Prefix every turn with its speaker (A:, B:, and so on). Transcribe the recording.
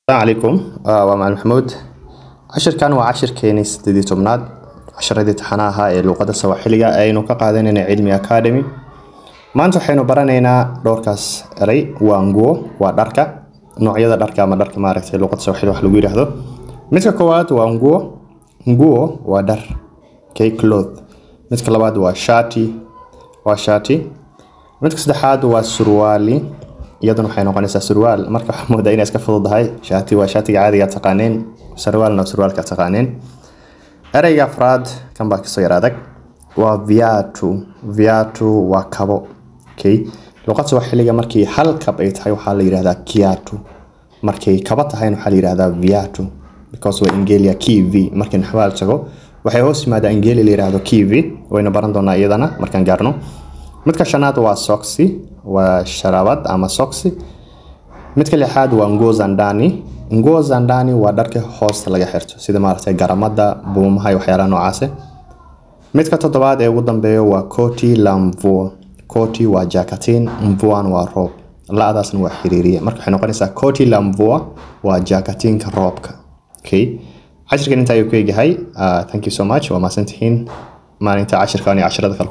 A: السلام عليكم ومع محمود. عشر كان وعشر كيني ستدي تمناد عشر دي تحناها اللغة السواحلية أينو كقادين علمي أكاديمي ما أنتو حينو برانينا دوركاس ري وانجو وداركا نوعية داركا ما داركا ما ركتي اللغة السواحلية وحلو بيره هذا مثل كوات وانجو نجو ودار كي كلوث مثل كلوات وشاتي مثل كسدحاد وسروالي iyaduna waxay noqonaysaa surwaal marka wax moodaa inay iska fududahay shaati waa shaatiga caadiga taqaaneen surwaalna surwaalka taqaaneen erayga afraad kan baa kasoo yaraadag waa viatu waa kabo okay luqadda Soomaaliga markii hal kab ay tahay waxa la yiraahdaa kiatu markii kaba tahay waxa la yiraahdaa viatu because waa Ingiliya kivi markii xawaal tago waxay hoos yimaada Ingiliya la yiraahdo kivi wayna baran doonaa iyadana markaan gaarno midka shanaad waa soksi waa sharabad ama soksi midka lixaad waa nguo za ndani waa dharka hoosta laga xirto sida maartay garamada buumaha iyo waxyaalaha noocaas midka toddobaad ee ugu dambeeyo waa koti waa jakatin mvuan waa roob laadaasna waa xiriiriye marka waxay noqonaysaa koti la mvua waa jakatinka roobka okay cashirkan inta ayuu ku yahay thank you so much waa maasantihiin maalinta cashirkan iyo casharada kale